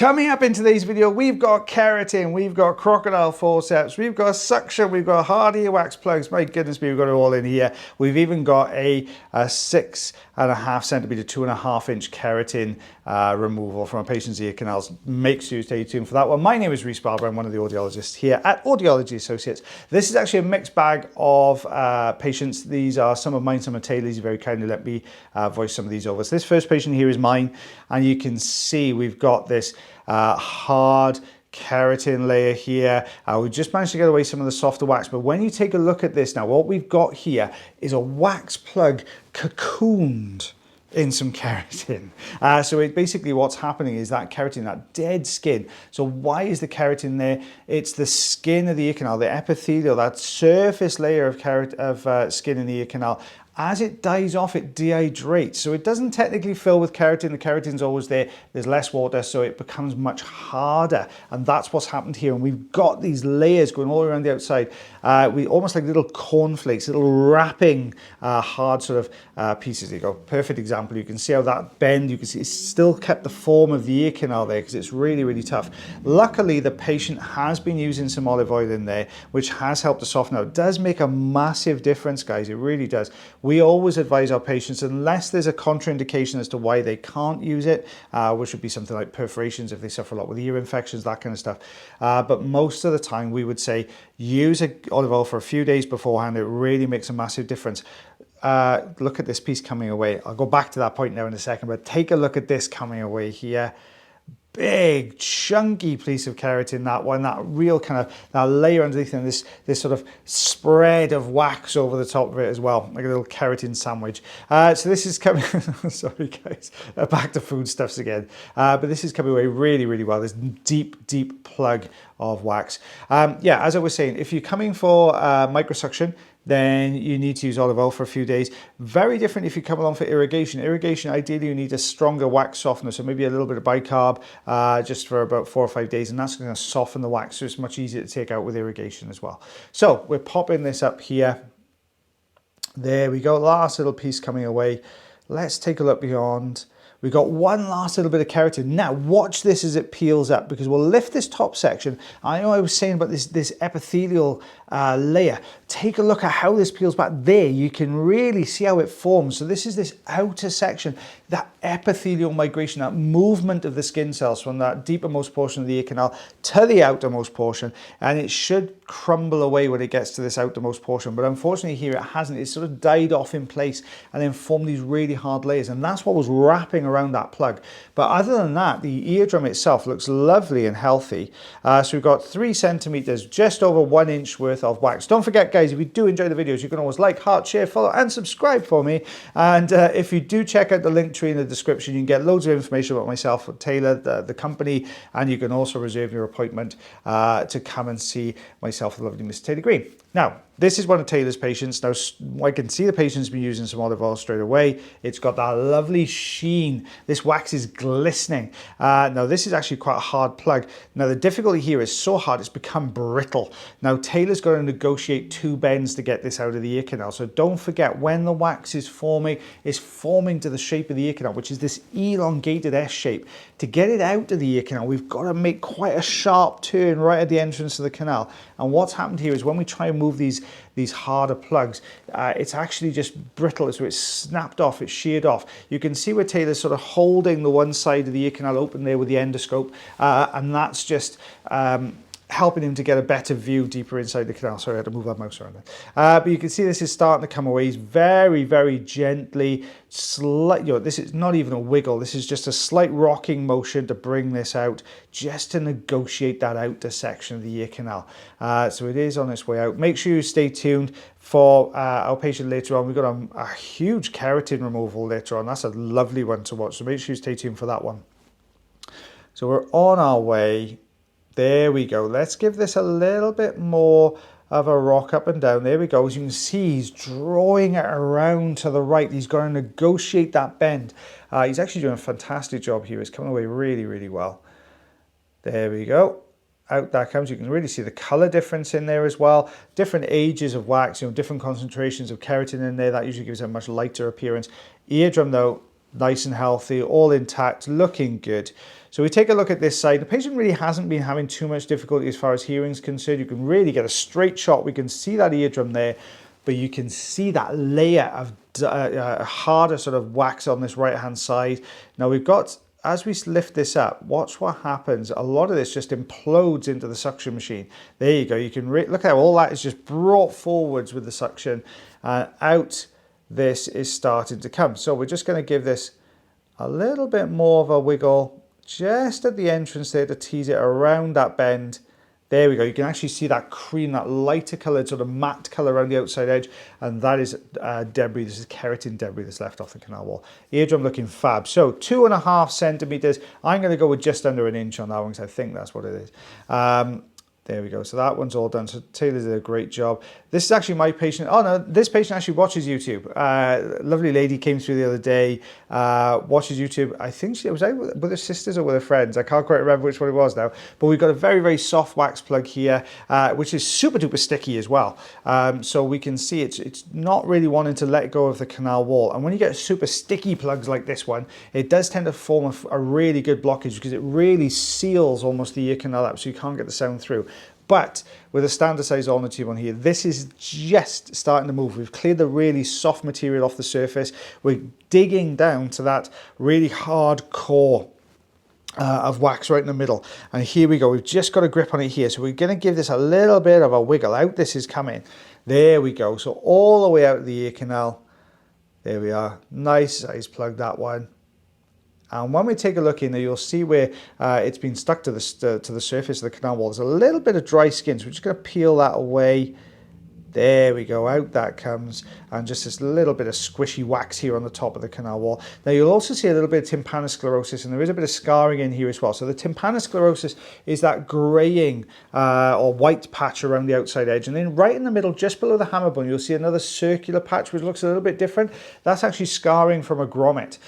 Coming up in today's video, we've got keratin, we've got crocodile forceps, we've got suction, we've got hard earwax plugs. My goodness me, we've got it all in here. We've even got a 6.5 centimeter, 2.5-inch keratin removal from a patient's ear canals. Make sure you stay tuned for that one. My name is Rhys Barber. I'm one of the audiologists here at Audiology Associates. This is actually a mixed bag of patients. These are some of mine, some are Taylor's. You very kindly let me voice some of these over. So this first patient here is mine, and you can see we've got this hard keratin layer here. We just managed to get away some of the softer wax, but when you take a look at this now, what we've got here is a wax plug cocooned in some keratin. So basically what's happening is that keratin, that dead skin. So why is the keratin there? It's the skin of the ear canal, the epithelial, that surface layer of skin in the ear canal. As it dies off, it dehydrates. So it doesn't technically fill with keratin. The keratin's always there. There's less water, so it becomes much harder. And that's what's happened here. And we've got these layers going all around the outside. We almost like little cornflakes, little wrapping hard sort of pieces. There you go. Perfect example. You can see how that bend, you can see it's still kept the form of the ear canal there because it's really, really tough. Luckily, the patient has been using some olive oil in there, which has helped to soften out. It does make a massive difference, guys. It really does. We always advise our patients, unless there's a contraindication as to why they can't use it, which would be something like perforations if they suffer a lot with ear infections, that kind of stuff. But most of the time we would say use olive oil for a few days beforehand. It really makes a massive difference. Look at this piece coming away. I'll go back to that point now in a second, but take a look at this coming away here. Big chunky piece of keratin, that one, that real kind of that layer underneath, and this sort of spread of wax over the top of it as well, like a little keratin sandwich. So this is coming sorry guys, back to foodstuffs again, but this is coming away really, really well. This deep plug of wax. Yeah, as I was saying, if you're coming for microsuction, then you need to use olive oil for a few days. Very different if you come along for irrigation. Irrigation, ideally you need a stronger wax softener, so maybe a little bit of bicarb just for about 4 or 5 days, and that's going to soften the wax, so it's much easier to take out with irrigation as well. So we're popping this up here. There we go, last little piece coming away. Let's take a look beyond. We've got one last little bit of keratin. Now watch this as it peels up, because we'll lift this top section. I know I was saying about this epithelial layer. Take a look at how this peels back. There you can really see how it forms. So this is this outer section, that epithelial migration, that movement of the skin cells from that deepermost portion of the ear canal to the outermost portion, and it should crumble away when it gets to this outermost portion, but unfortunately here it hasn't. It's sort of died off in place and then formed these really hard layers, and that's what was wrapping around that plug. But other than that, the eardrum itself looks lovely and healthy. So we've got 3 centimeters, just over 1 inch worth of wax. Don't forget guys, if you do enjoy the videos, you can always like, heart, share, follow and subscribe for me. And if you do check out the link tree in the description, you can get loads of information about myself, Taylor, the company, and you can also reserve your appointment to come and see myself, the lovely Miss Taylor Green. Now, this is one of Taylor's patients. Now, I can see the patient's been using some olive oil straight away. It's got that lovely sheen. This wax is glistening. Now, this is actually quite a hard plug. Now, the difficulty here is so hard, it's become brittle. Now, Taylor's got to negotiate 2 bends to get this out of the ear canal. So don't forget, when the wax is forming, it's forming to the shape of the ear canal, which is this elongated S shape. To get it out of the ear canal, we've got to make quite a sharp turn right at the entrance of the canal. And what's happened here is when we try and move these harder plugs, it's actually just brittle, so it's snapped off, it's sheared off. You can see where Taylor's sort of holding the one side of the ear canal open there with the endoscope, and that's just helping him to get a better view deeper inside the canal. Sorry, I had to move that mouse around there. But you can see this is starting to come away. He's very, very gently, slight, you know, this is not even a wiggle. This is just a slight rocking motion to bring this out, just to negotiate that outer section of the ear canal. So it is on its way out. Make sure you stay tuned for our patient later on. We've got a huge keratin removal later on. That's a lovely one to watch. So make sure you stay tuned for that one. So we're on our way. There we go. Let's give this a little bit more of a rock up and down. There we go. As you can see, he's drawing it around to the right. He's going to negotiate that bend. He's actually doing a fantastic job here. He's coming away really, really well. There we go. Out that comes. You can really see the color difference in there as well. Different ages of wax, you know, different concentrations of keratin in there. That usually gives it a much lighter appearance. Eardrum though, nice and healthy, all intact, looking good. So we take a look at this side. The patient really hasn't been having too much difficulty as far as hearing is concerned. You can really get a straight shot. We can see that eardrum there, but you can see that layer of harder sort of wax on this right hand side. Now we've got, as we lift this up, watch what happens. A lot of this just implodes into the suction machine. There you go. You can look how all that is just brought forwards with the suction, and out this is starting to come. So we're just going to give this a little bit more of a wiggle just at the entrance there to tease it around that bend. There we go. You can actually see that cream, that lighter coloured sort of matte colour around the outside edge, and that is debris. This is keratin debris that's left off the canal wall. Eardrum looking fab. So 2.5 centimetres. I'm going to go with just under an inch on that one because I think that's what it is. There we go. So that one's all done. So Taylor did a great job. This is actually my patient. Oh no, this patient actually watches YouTube. Lovely lady came through the other day, watches YouTube. I think she was out with her sisters or with her friends. I can't quite remember which one it was now. But we've got a very, very soft wax plug here, which is super duper sticky as well. So we can see it's not really wanting to let go of the canal wall. And when you get super sticky plugs like this one, it does tend to form a really good blockage because it really seals almost the ear canal up so you can't get the sound through. But with a standard size ulnar tube on here, this is just starting to move. We've cleared the really soft material off the surface. We're digging down to that really hard core of wax right in the middle. And here we go. We've just got a grip on it here. So we're going to give this a little bit of a wiggle. Out this is coming. There we go. So all the way out of the ear canal. There we are. Nice size plug, that one. And when we take a look in there, you'll see where it's been stuck to the surface of the canal wall. There's a little bit of dry skin, so we're just going to peel that away. There we go, out that comes, and just this little bit of squishy wax here on the top of the canal wall. Now you'll also see a little bit of tympanosclerosis, and there is a bit of scarring in here as well. So the tympanosclerosis is that greying or white patch around the outside edge, and then right in the middle, just below the hammer bone, you'll see another circular patch which looks a little bit different. That's actually scarring from a grommet.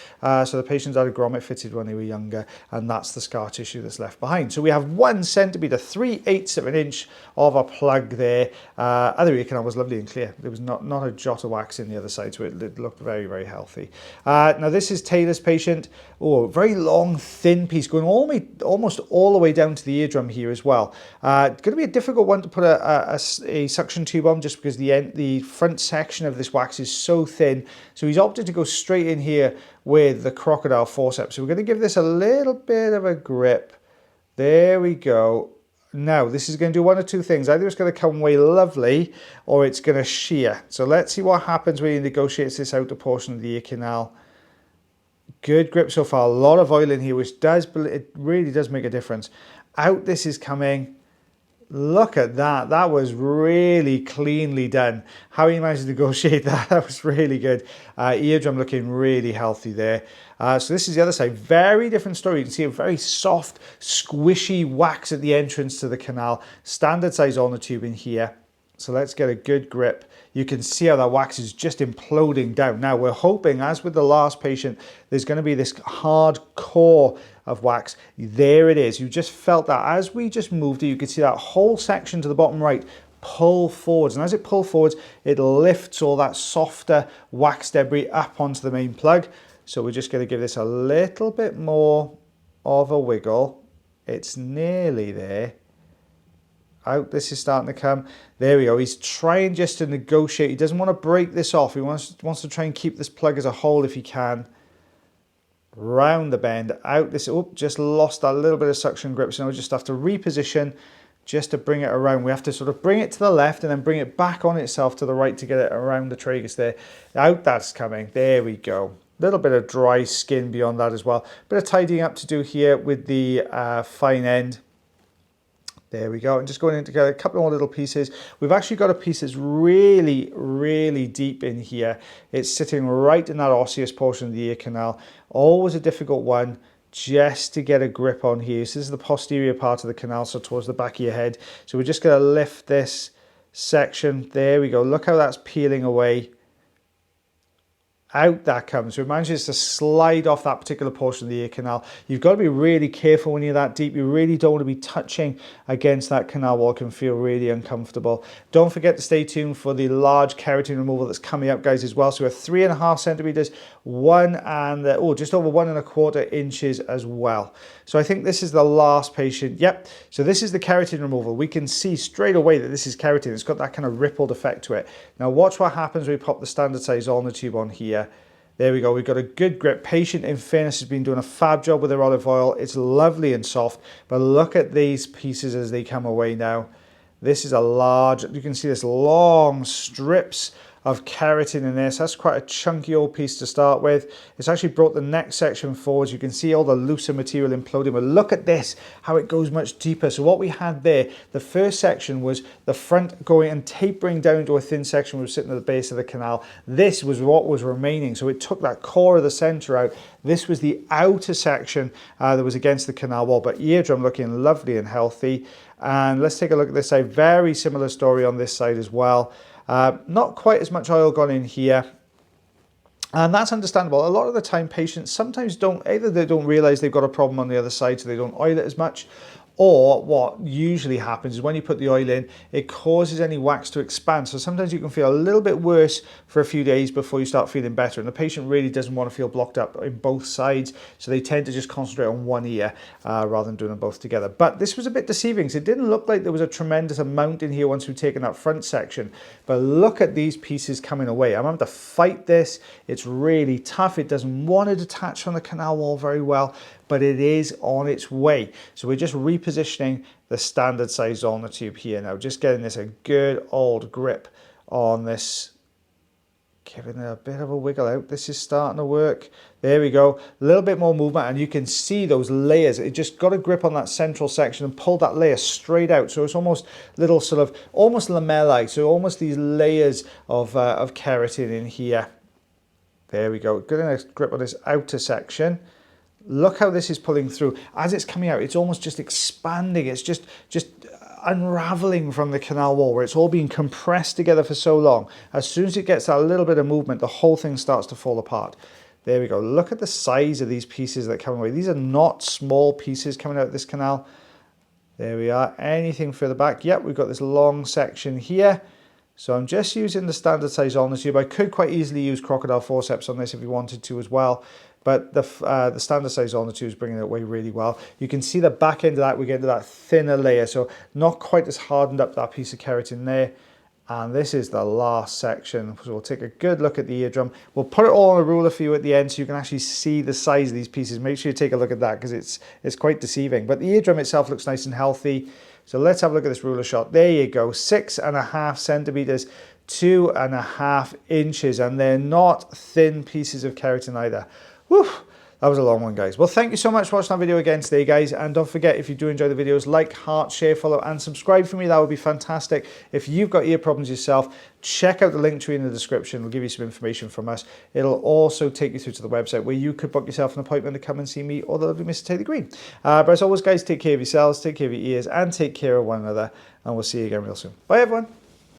So the patients had a grommet fitted when they were younger, and that's the scar tissue that's left behind. So we have 1 centimetre, 3/8 of an inch of a plug there. Other ear canal was lovely and clear. There was not a jot of wax in the other side, so it looked very, very healthy. Now this is Taylor's patient. Oh, very long, thin piece going almost all the way down to the eardrum here as well. It's going to be a difficult one to put a suction tube on just because the front section of this wax is so thin. So he's opted to go straight in here with the crocodile forceps. So we're going to give this a little bit of a grip. There we go. Now, this is going to do one of two things. Either it's going to come away lovely or it's going to shear. So let's see what happens when he negotiates this outer portion of the ear canal. Good grip so far. A lot of oil in here, which it really does make a difference. Out this is coming. Look at that. That was really cleanly done. How he managed to negotiate that, that was really good. Eardrum looking really healthy there. So this is the other side. Very different story. You can see a very soft, squishy wax at the entrance to the canal. Standard size ulnar tube in here. So let's get a good grip. You can see how that wax is just imploding down. Now we're hoping, as with the last patient, there's going to be this hard core of wax. There it is. You just felt that as we just moved it, you could see that whole section to the bottom right pull forwards. And as it pulls forwards, it lifts all that softer wax debris up onto the main plug. So we're just going to give this a little bit more of a wiggle. It's nearly there. Out this is starting to come. There we go. He's trying just to negotiate. He doesn't want to break this off. He wants to try and keep this plug as a whole if he can. Round the bend. Out this. Oh, just lost that little bit of suction grip. So now we just have to reposition just to bring it around. We have to sort of bring it to the left and then bring it back on itself to the right to get it around the tragus there. Out that's coming. There we go. Little bit of dry skin beyond that as well. Bit of tidying up to do here with the fine end. There we go. And just going in to get a couple more little pieces. We've actually got a piece that's really, really deep in here. It's sitting right in that osseous portion of the ear canal. Always a difficult one just to get a grip on here. So this is the posterior part of the canal, so towards the back of your head. So we're just going to lift this section. There we go. Look how that's peeling away. out that comes. So it manages to slide off that particular portion of the ear canal. You've got to be really careful when you're that deep. You really don't want to be touching against that canal wall. It can feel really uncomfortable. Don't forget to stay tuned for the large keratin removal that's coming up, guys, as well. So we're 3.5 centimeters, just over 1.25 inches as well. So I think this is the last patient. Yep. So this is the keratin removal. We can see straight away that this is keratin. It's got that kind of rippled effect to it. Now watch what happens when we pop the standard size ulnar tube on here. There we go. We've got a good grip. Patient, in fairness, has been doing a fab job with their olive oil. It's lovely and soft, but look at these pieces as they come away now. This is a large, you can see this long strips of keratin in this. That's quite a chunky old piece to start with. It's actually brought the neck section forwards. You can see all the looser material imploding, but look at this, how it goes much deeper. So what we had there, the first section was the front going and tapering down to a thin section which was sitting at the base of the canal. This was what was remaining. So it took that core of the center out. This was the outer section that was against the canal wall, but eardrum looking lovely and healthy. And let's take a look at this side. Very similar story on this side as well. Not quite as much oil gone in here, and that's understandable. A lot of the time patients sometimes either they don't realize they've got a problem on the other side, so they don't oil it as much, or what usually happens is when you put the oil in, it causes any wax to expand. So sometimes you can feel a little bit worse for a few days before you start feeling better. And the patient really doesn't want to feel blocked up in both sides. So they tend to just concentrate on one ear rather than doing them both together. But this was a bit deceiving. So it didn't look like there was a tremendous amount in here once we've taken that front section. But look at these pieces coming away. I'm having to fight this. It's really tough. It doesn't want to detach from the canal wall very well, but it is on its way. So we're just repositioning the standard size ulnar tube here now, just getting this a good old grip on this, giving it a bit of a wiggle out. This is starting to work. There we go. A little bit more movement, and you can see those layers. It just got a grip on that central section and pulled that layer straight out. So it's almost little sort of, almost lamellae. So almost these layers of keratin in here. There we go. Getting a grip on this outer section. Look how this is pulling through. As it's coming out, it's almost just expanding. It's just unraveling from the canal wall where it's all being compressed together for so long. As soon as it gets that little bit of movement, the whole thing starts to fall apart. There we go. Look at the size of these pieces that come away. These are not small pieces coming out of this canal. There we are. Anything further back? Yep, we've got this long section here. So I'm just using the standard size ulnar tube. I could quite easily use crocodile forceps on this if you wanted to as well. But the standard size ulnar tube is bringing it away really well. You can see the back end of that, we get into that thinner layer. So not quite as hardened up that piece of keratin there. And this is the last section. So we'll take a good look at the eardrum. We'll put it all on a ruler for you at the end so you can actually see the size of these pieces. Make sure you take a look at that because it's quite deceiving. But the eardrum itself looks nice and healthy. So let's have a look at this ruler shot. There you go, 6.5 centimeters, 2.5 inches. And they're not thin pieces of keratin either. Whew, that was a long one, guys. Well, thank you so much for watching our video again today, guys. And don't forget, if you do enjoy the videos, like, heart, share, follow, and subscribe for me. That would be fantastic. If you've got ear problems yourself, check out the link tree in the description. It'll give you some information from us. It'll also take you through to the website where you could book yourself an appointment to come and see me or the lovely Mr. Taylor Green. But as always, guys, take care of yourselves, take care of your ears, and take care of one another. And we'll see you again real soon. Bye, everyone.